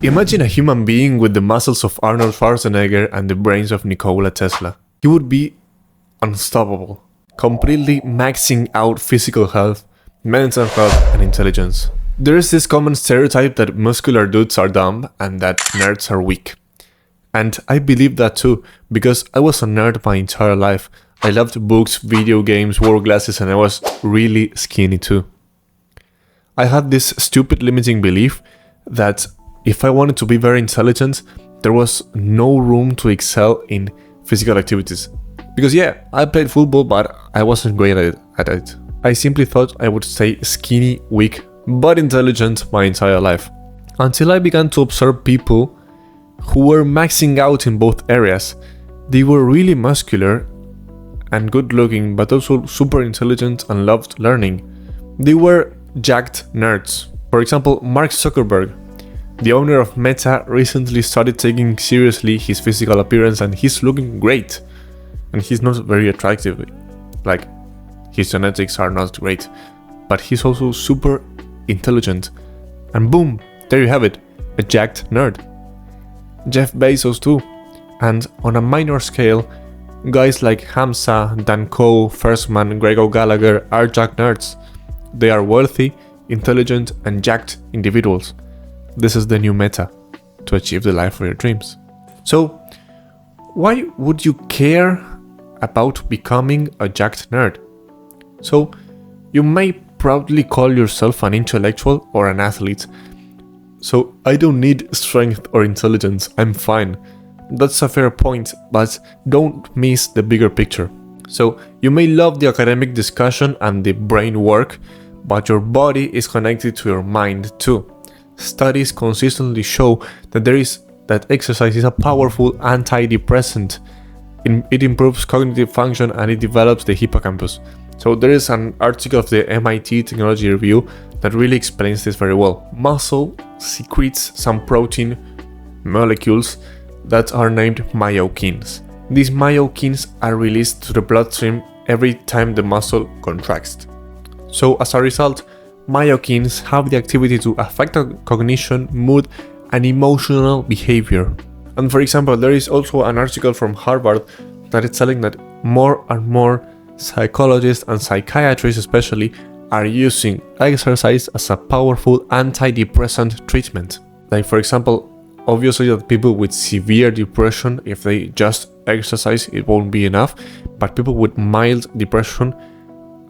Imagine a human being with the muscles of Arnold Schwarzenegger and the brains of Nikola Tesla. He would be unstoppable, completely maxing out physical health, mental health, and intelligence. There is this common stereotype that muscular dudes are dumb and that nerds are weak. And I believe that too, because I was a nerd my entire life. I loved books, video games, wore glasses, and I was really skinny too. I had this stupid limiting belief that if I wanted to be very intelligent, there was no room to excel in physical activities. Because yeah, I played football, but I wasn't great at it. I simply thought I would stay skinny, weak, but intelligent my entire life. Until I began to observe people who were maxing out in both areas. They were really muscular and good looking, but also super intelligent and loved learning. They were jacked nerds. For example, Mark Zuckerberg, the owner of Meta, recently started taking seriously his physical appearance, and he's looking great. And he's not very attractive, like his genetics are not great, but he's also super intelligent. And boom, there you have it, a jacked nerd. Jeff Bezos too. And on a minor scale, guys like Hamza, Dan Coe, Firstman, Greg O'Gallagher are jacked nerds. They are wealthy, intelligent, and jacked individuals. This is the new meta to achieve the life of your dreams. So, why would you care about becoming a jacked nerd? So, you may proudly call yourself an intellectual or an athlete. So, I don't need strength or intelligence, I'm fine. That's a fair point, but don't miss the bigger picture. So, you may love the academic discussion and the brain work, but your body is connected to your mind too. Studies consistently show that exercise is a powerful antidepressant. It improves cognitive function and it develops the hippocampus. So there is an article of the MIT Technology Review that really explains this very well. Muscle secretes some protein molecules that are named myokines. These myokines are released to the bloodstream every time the muscle contracts. So as a result, myokines have the activity to affect cognition, mood, and emotional behavior. And for example, there is also an article from Harvard that is telling that more and more psychologists and psychiatrists especially are using exercise as a powerful antidepressant treatment. Like for example, obviously that people with severe depression, if they just exercise, it won't be enough, but people with mild depression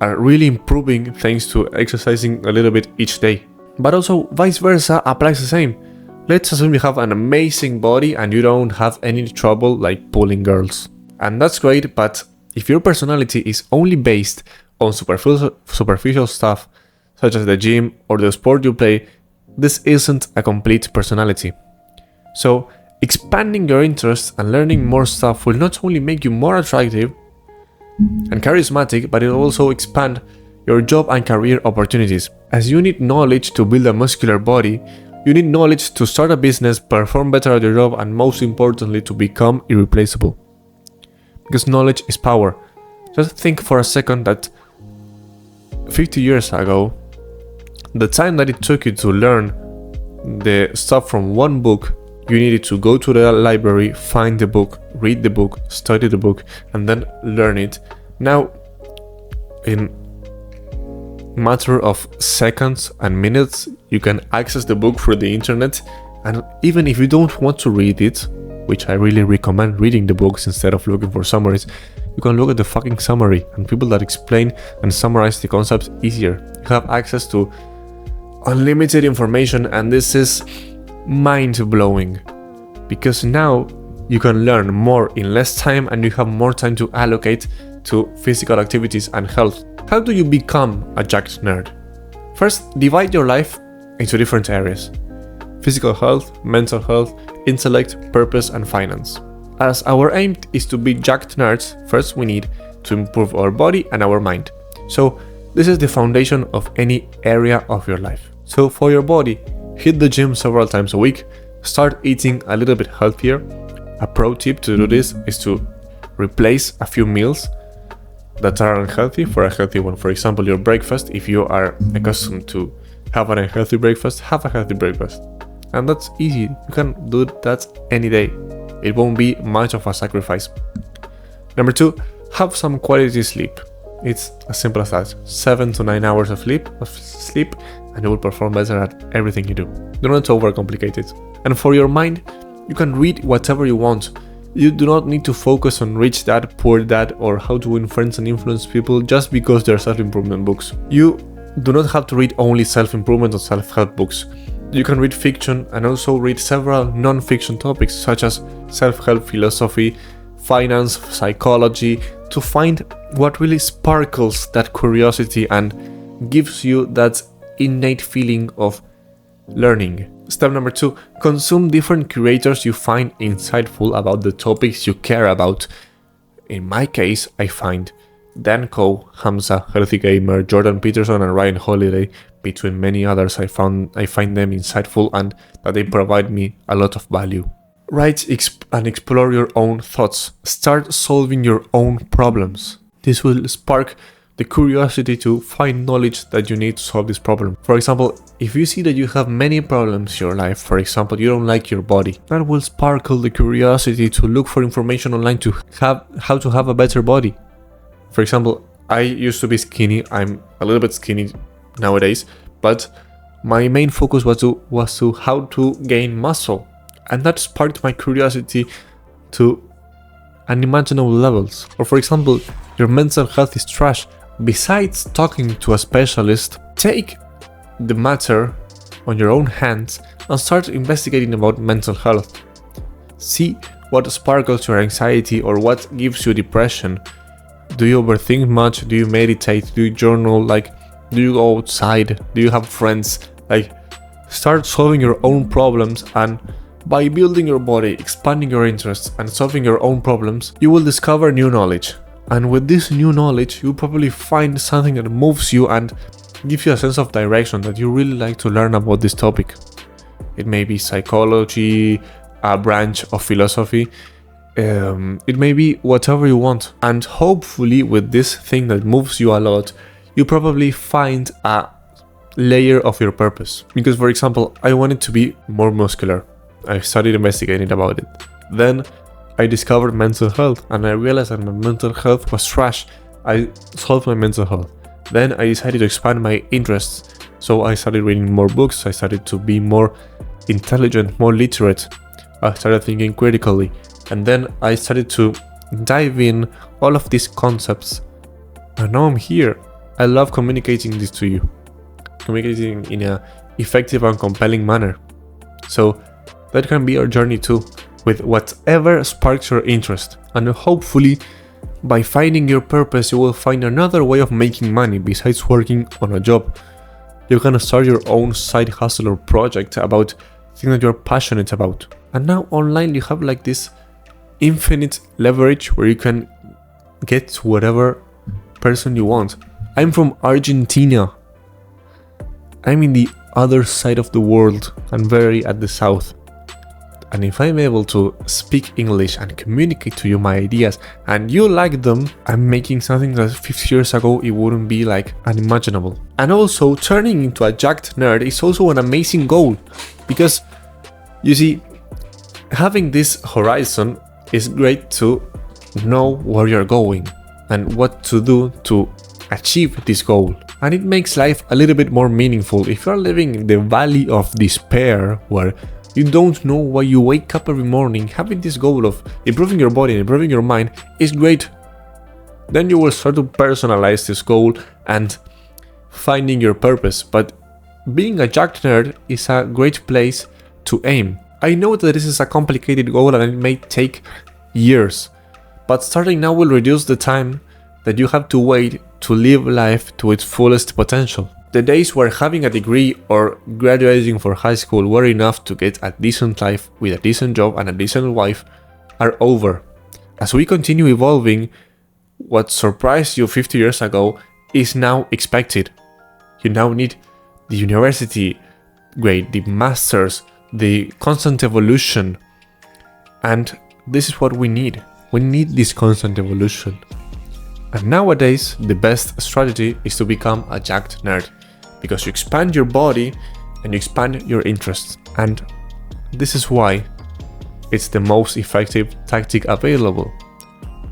are really improving thanks to exercising a little bit each day. But also vice versa applies the same. Let's assume you have an amazing body and you don't have any trouble like pulling girls. And that's great, but if your personality is only based on superficial stuff, such as the gym or the sport you play, this isn't a complete personality. So, expanding your interests and learning more stuff will not only make you more attractive and charismatic, but it will also expand your job and career opportunities. As you need knowledge to build a muscular body, you need knowledge to start a business, perform better at your job, and most importantly, to become irreplaceable. Because knowledge is power. Just think for a second that 50 years ago, the time that it took you to learn the stuff from one book, you needed to go to the library, find the book, read the book, study the book, and then learn it. Now, in matter of seconds and minutes, you can access the book through the internet, and even if you don't want to read it, which I really recommend reading the books instead of looking for summaries, you can look at the fucking summary, and people that explain and summarize the concepts easier. You have access to unlimited information, and this is mind-blowing, because now you can learn more in less time and you have more time to allocate to physical activities and health. How do you become a jacked nerd? First, divide your life into different areas: physical health, mental health, intellect, purpose, and finance. As our aim is to be jacked nerds, first we need to improve our body and our mind. So this is the foundation of any area of your life. So for your body, hit the gym several times a week, start eating a little bit healthier. A pro tip to do this is to replace a few meals that are unhealthy for a healthy one. For example, your breakfast, if you are accustomed to have an unhealthy breakfast, have a healthy breakfast. And that's easy. You can do that any day. It won't be much of a sacrifice. Number 2, have some quality sleep. It's as simple as that. 7 to 9 hours of sleep, and you will perform better at everything you do. Do not overcomplicate it. And for your mind, you can read whatever you want. You do not need to focus on Rich Dad, Poor Dad, or How to Win Friends and Influence People just because they're self-improvement books. You do not have to read only self-improvement or self-help books. You can read fiction and also read several non-fiction topics such as self-help philosophy, finance, psychology, to find what really sparkles that curiosity and gives you that innate feeling of learning. Step number 2, consume different creators you find insightful about the topics you care about. In my case, I find Dan Coe, Hamza, Healthy Gamer, Jordan Peterson and Ryan Holiday, between many others. I find them insightful and that they provide me a lot of value. Write and explore your own thoughts. Start solving your own problems. This will spark the curiosity to find knowledge that you need to solve this problem. For example, if you see that you have many problems in your life, for example, you don't like your body, that will sparkle the curiosity to look for information online to have how to have a better body. For example, I used to be skinny. I'm a little bit skinny nowadays, but my main focus was to how to gain muscle, and that sparked my curiosity to unimaginable levels. Or for example, your mental health is trash. Besides talking to a specialist, take the matter on your own hands and start investigating about mental health. See what sparkles your anxiety or what gives you depression. Do you overthink much? Do you meditate? Do you journal? Do you go outside? Do you have friends? Start solving your own problems, and by building your body, expanding your interests, and solving your own problems, you will discover new knowledge. And with this new knowledge, you'll probably find something that moves you and gives you a sense of direction that you really like to learn about this topic. It may be psychology, a branch of philosophy, it may be whatever you want. And hopefully with this thing that moves you a lot, you probably find a layer of your purpose. Because for example, I wanted to be more muscular. I started investigating about it. Then I discovered mental health and I realized that my mental health was trash. I solved my mental health. Then I decided to expand my interests. So I started reading more books. I started to be more intelligent, more literate. I started thinking critically. And then I started to dive in all of these concepts. And now I'm here. I love communicating this to you. Communicating in an effective and compelling manner. So that can be our journey too, with whatever sparks your interest. And hopefully, by finding your purpose, you will find another way of making money besides working on a job. You can start your own side hustle or project about things that you're passionate about. And now online you have this infinite leverage where you can get to whatever person you want. I'm from Argentina. I'm in the other side of the world and very at the south. And if I'm able to speak English and communicate to you my ideas and you like them, I'm making something that 50 years ago it wouldn't be unimaginable. And also, turning into a jacked nerd is also an amazing goal, because you see, having this horizon is great to know where you're going and what to do to achieve this goal. And it makes life a little bit more meaningful. If you're living in the valley of despair where you don't know why you wake up every morning, having this goal of improving your body and improving your mind is great. Then you will start to personalize this goal and finding your purpose. But being a jacked nerd is a great place to aim. I know that this is a complicated goal and it may take years, but starting now will reduce the time that you have to wait to live life to its fullest potential. The days where having a degree or graduating from high school were enough to get a decent life with a decent job and a decent wife are over. As we continue evolving, what surprised you 50 years ago is now expected. You now need the university grade, the masters, the constant evolution. And this is what we need. We need this constant evolution. And nowadays, the best strategy is to become a jacked nerd, because you expand your body and you expand your interests. And This is why it's the most effective tactic available.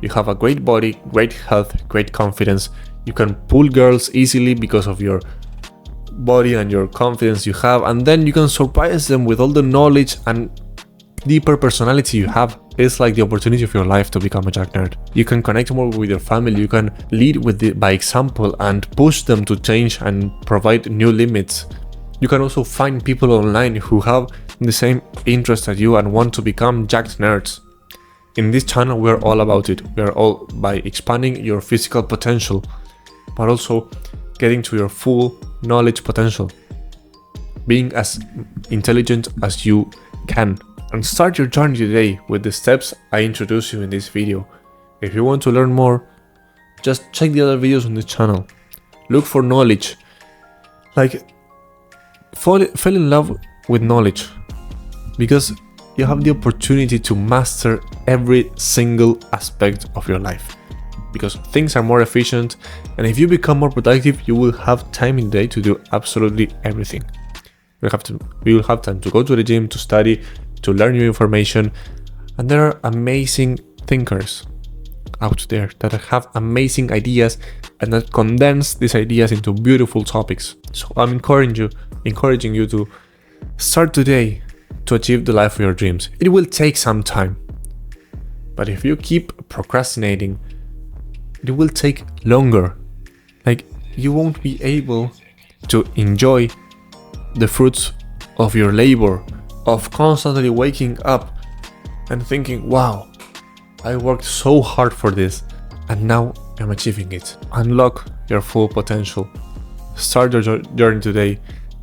You have a great body, great health, great confidence. You can pull girls easily because of your body and your confidence you have, and then you can surprise them with all the knowledge and deeper personality you have. It's like the opportunity of your life to become a Jack nerd. You can connect more with your family, you can lead by example and push them to change and provide new limits. You can also find people online who have the same interest as you and want to become Jack nerds. In this channel we're all about it. We are all by expanding your physical potential, but also getting to your full knowledge potential, being as intelligent as you can. And start your journey today with the steps I introduced you in this video. If you want to learn more, just check the other videos on this channel. Look for knowledge. Like, fall in love with knowledge, because you have the opportunity to master every single aspect of your life. Because things are more efficient, and if you become more productive, you will have time in the day to do absolutely everything. We will have time to go to the gym, to study, to learn new information, and there are amazing thinkers out there that have amazing ideas and that condense these ideas into beautiful topics. So I'm encouraging you to start today to achieve the life of your dreams. It will take some time, but if you keep procrastinating, it will take longer. Like, you won't be able to enjoy the fruits of your labor, of constantly waking up and thinking, wow, I worked so hard for this and now I'm achieving it. Unlock your full potential. Start your journey today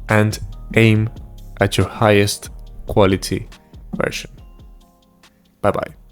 and aim at your highest quality version. Bye bye.